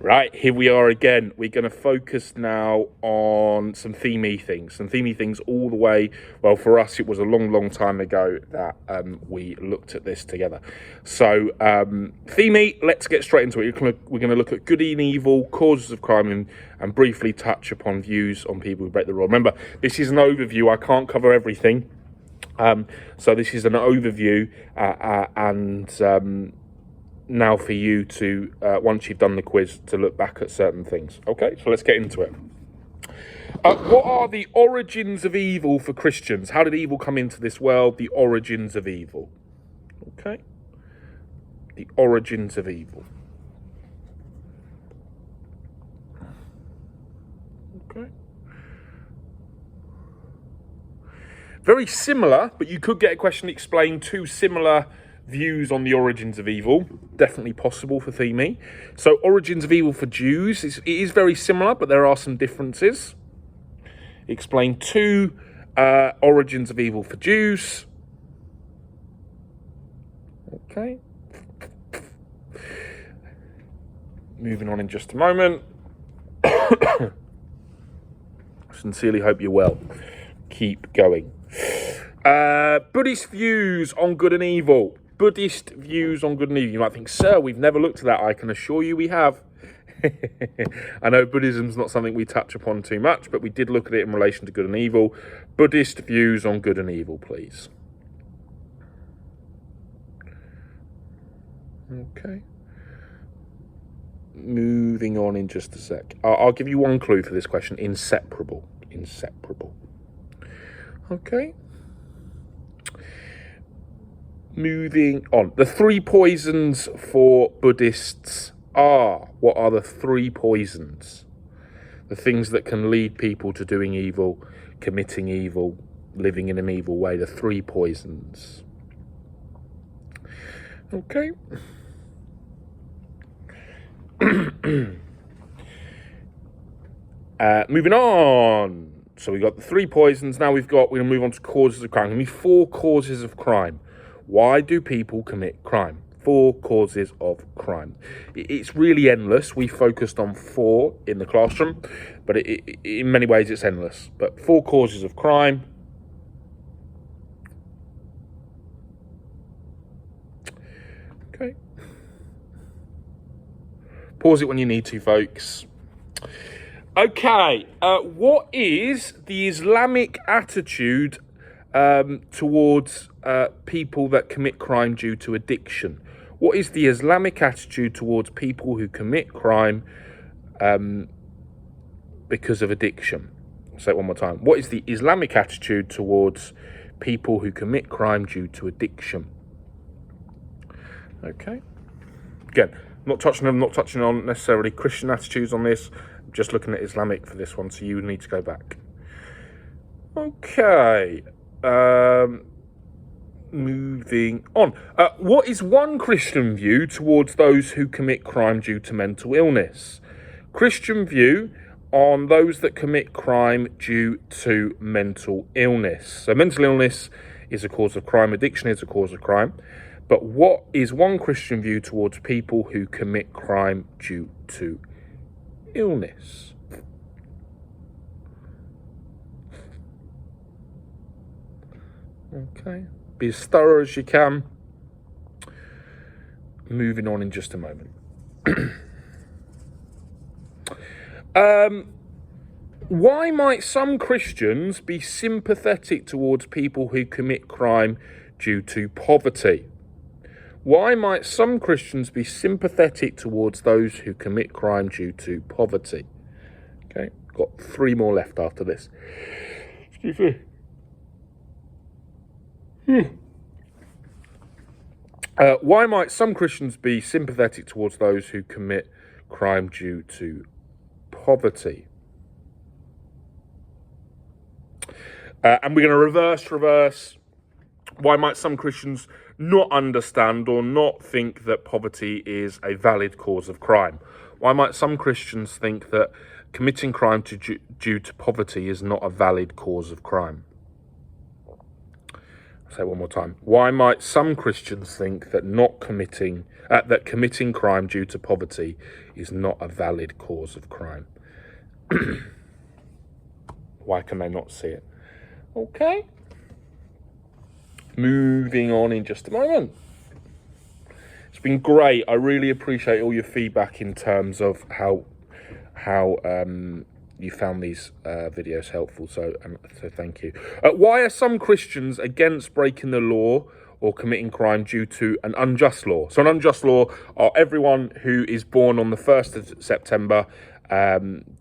Right, here we are again. We're going to focus now on some themey things. Some themey things all the way, well, for us, it was a long, long time ago that we looked at this together. So, themey, let's get straight into it. We're going to look at good and evil, causes of crime, and briefly touch upon views on people who break the law. Remember, this is an overview. I can't cover everything. So this is an overview and now for you to, once you've done the quiz, to look back at certain things. Okay, so let's get into it. What are the origins of evil for Christians? How did evil come into this world? The origins of evil. Okay, the origins of evil. Okay. Very similar, but you could get a question explain two similar views on the origins of evil. Definitely possible for themey. So origins of evil for Jews, it is very similar, but there are some differences. Explain two origins of evil for Jews. Okay. Moving on in just a moment. Sincerely hope you're well. Keep going. Buddhist views on good and evil. Buddhist views on good and evil. You might think, sir, we've never looked at that. I can assure you we have. I know Buddhism's not something we touch upon too much, but we did look at it in relation to good and evil. Buddhist views on good and evil, please. Okay. Moving on in just a sec. I'll give you one clue for this question. Inseparable. Inseparable. Okay. Moving on. The three poisons for Buddhists are... What are the three poisons? The things that can lead people to doing evil, committing evil, living in an evil way. The three poisons. Okay. Moving on. So we've got the three poisons. Now we're going to move on to causes of crime. Give me four causes of crime. Why do people commit crime? Four causes of crime. It's really endless. We focused on four in the classroom, but in many ways it's endless. But four causes of crime. Okay. Pause it when you need to, folks. Okay, what is the Islamic attitude towards people that commit crime due to addiction? What is the Islamic attitude towards people who commit crime because of addiction? I'll say it one more time. What is the Islamic attitude towards people who commit crime due to addiction? Okay. Again, I'm not touching on necessarily Christian attitudes on this. I'm just looking at Islamic for this one, so you need to go back. Okay. Moving on. What is one Christian view towards those who commit crime due to mental illness? Christian view on those that commit crime due to mental illness. So mental illness is a cause of crime. Addiction is a cause of crime. But what is one Christian view towards people who commit crime due to illness? Okay. Be as thorough as you can. Moving on in just a moment. Why might some Christians be sympathetic towards people who commit crime due to poverty? Why might some Christians be sympathetic towards those who commit crime due to poverty? Okay, got three more left after this. Excuse me. Why might some Christians be sympathetic towards those who commit crime due to poverty? And we're going to reverse. Why might some Christians not understand or not think that poverty is a valid cause of crime? Why might some Christians think that committing crime due to poverty is not a valid cause of crime? say it one more time. Why might some Christians think that that committing crime due to poverty is not a valid cause of crime? Why can they not see it? Okay. Moving on in just a moment. It's been great. I really appreciate all your feedback in terms of how you found these videos helpful. So thank you. Why are some Christians against breaking the law or committing crime due to an unjust law? So an unjust law are everyone who is born on the 1st of September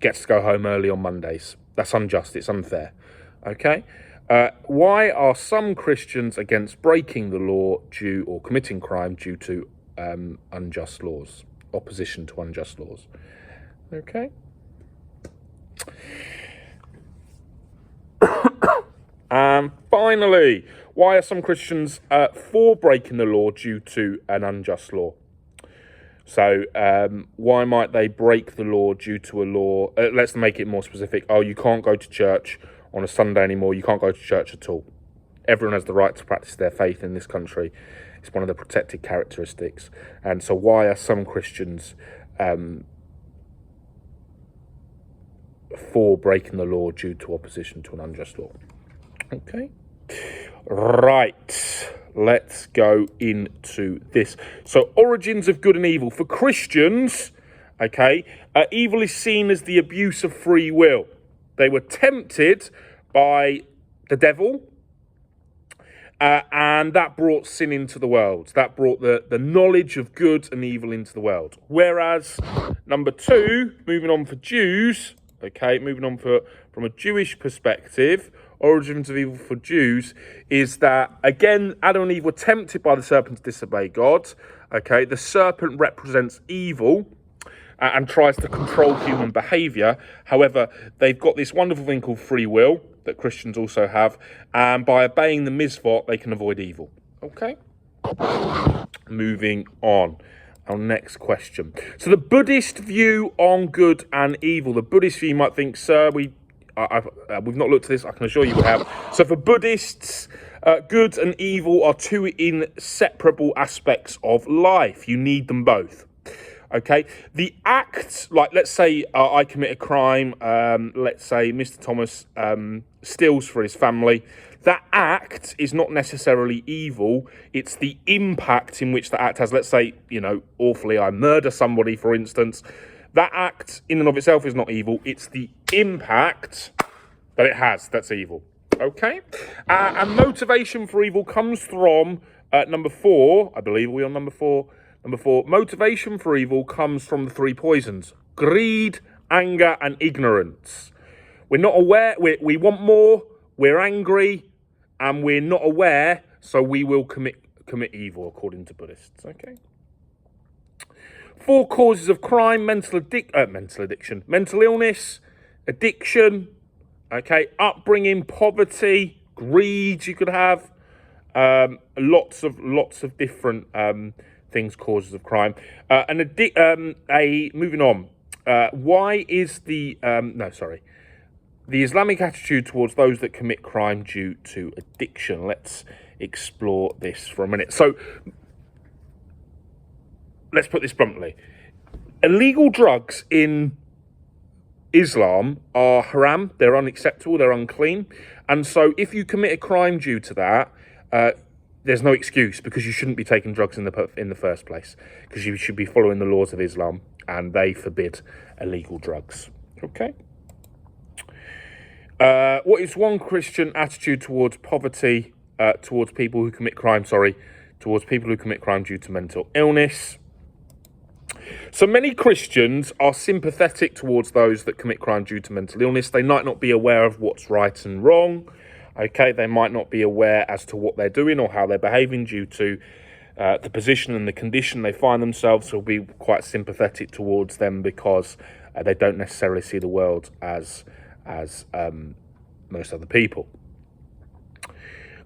gets to go home early on Mondays. That's unjust. It's unfair. Okay. Why are some Christians against breaking the law or committing crime due to unjust laws, opposition to unjust laws? Okay. And finally, why are some Christians for breaking the law due to an unjust law? So why might they break the law due to a law? Let's make it more specific. Oh, you can't go to church on a Sunday anymore. You can't go to church at all. Everyone has the right to practice their faith in this country. It's one of the protected characteristics. And so why are some Christians for breaking the law due to opposition to an unjust law? Okay. Right. Let's go into this. So, origins of good and evil. For Christians, okay, evil is seen as the abuse of free will. They were tempted by the devil, and that brought sin into the world. That brought the knowledge of good and evil into the world. Whereas, number two, moving on for Jews, okay, moving on from a Jewish perspective, origins of evil for Jews is that, again, Adam and Eve were tempted by the serpent to disobey God. Okay, the serpent represents evil and tries to control human behaviour. However, they've got this wonderful thing called free will that Christians also have, and by obeying the mitzvot, they can avoid evil. Okay? Moving on. Our next question. So the Buddhist view on good and evil. The Buddhist view, you might think, sir, we've not looked at this. I can assure you we have. So for Buddhists, good and evil are two inseparable aspects of life. You need them both. Okay, the act, like let's say I commit a crime, let's say Mr. Thomas steals for his family. That act is not necessarily evil. It's the impact in which that act has. Let's say, awfully, I murder somebody, for instance. That act in and of itself is not evil. It's the impact that it has that's evil. Okay? And motivation for evil comes from number 4. I believe we're on number 4. Number 4, motivation for evil comes from the 3 poisons: greed, anger, and ignorance. We're not aware, we want more, we're angry, and we're not aware, so we will commit evil, according to Buddhists. Okay. 4 causes of crime: mental addiction, mental illness, addiction, okay, upbringing, poverty, greed. You could have lots of different things, causes of crime. Moving on. Why is the Islamic attitude towards those that commit crime due to addiction? Let's explore this for a minute. So, let's put this bluntly. Illegal drugs in Islam are haram. They're unacceptable. They're unclean. And so if you commit a crime due to that, there's no excuse, because you shouldn't be taking drugs in the first place, because you should be following the laws of Islam, and they forbid illegal drugs. Okay. What is one Christian attitude towards poverty, towards people who commit crime due to mental illness? So many Christians are sympathetic towards those that commit crime due to mental illness. They might not be aware of what's right and wrong. Okay, they might not be aware as to what they're doing or how they're behaving due to the position and the condition they find themselves. So we'll be quite sympathetic towards them because they don't necessarily see the world as most other people.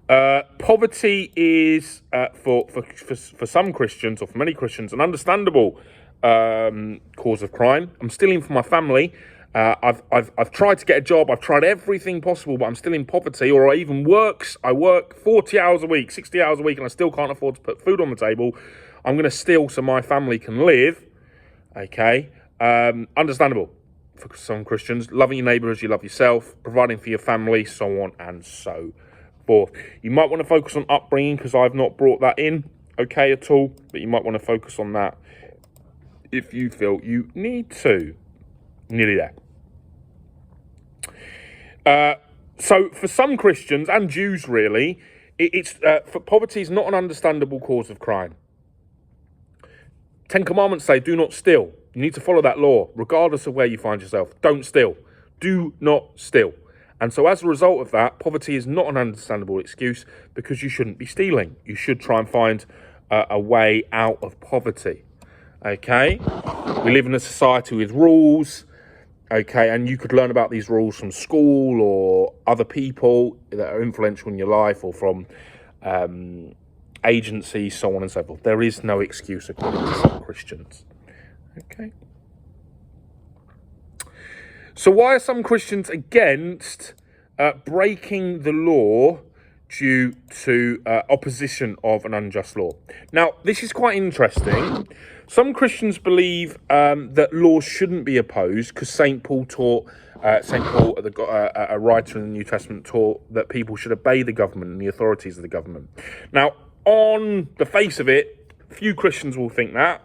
Poverty is for some Christians, or for many Christians, an understandable cause of crime. I'm stealing from my family. I've tried to get a job. I've tried everything possible, but I'm still in poverty. Or I work 40 hours a week, 60 hours a week, and I still can't afford to put food on the table. I'm going to steal so my family can live. Okay, understandable for some Christians. Loving your neighbour as you love yourself, providing for your family, so on and so forth. You might want to focus on upbringing, because I've not brought that in, okay, at all. But you might want to focus on that if you feel you need to. Nearly there. So for some Christians and Jews, really, for poverty is not an understandable cause of crime. 10 Commandments say, do not steal. You need to follow that law, regardless of where you find yourself. Don't steal. Do not steal. And so as a result of that, poverty is not an understandable excuse, because you shouldn't be stealing. You should try and find a way out of poverty. Okay? We live in a society with rules. Okay, and you could learn about these rules from school or other people that are influential in your life, or from agencies, so on and so forth. There is no excuse according to some Christians. Okay. So why are some Christians against breaking the law due to opposition of an unjust law? Now, this is quite interesting. Some Christians believe that laws shouldn't be opposed, because St. Paul, a writer in the New Testament, taught that people should obey the government and the authorities of the government. Now, on the face of it, few Christians will think that,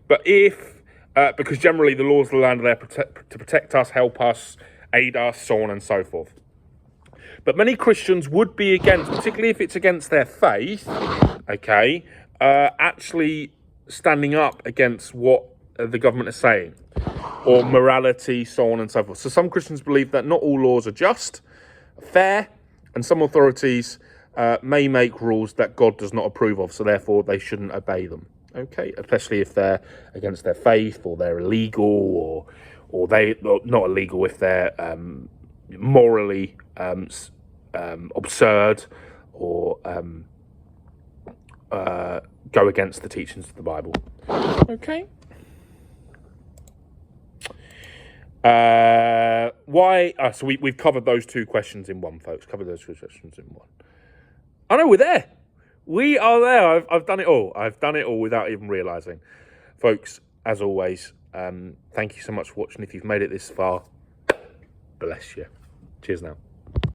but because generally the laws of the land are there to protect us, help us, aid us, so on and so forth. But many Christians would be against, particularly if it's against their faith, okay, actually standing up against what the government is saying, or morality, so on and so forth. So some Christians believe that not all laws are just, fair, and some authorities may make rules that God does not approve of, so therefore they shouldn't obey them. Okay, especially if they're against their faith, or they're illegal, or they're not illegal if they're morally absurd, or go against the teachings of the Bible. Okay. Why? So we've covered those two questions in one, folks. Covered those two questions in one. I know we're there. We are there. I've done it all. I've done it all without even realising. Folks, as always, thank you so much for watching. If you've made it this far, bless you. Cheers now.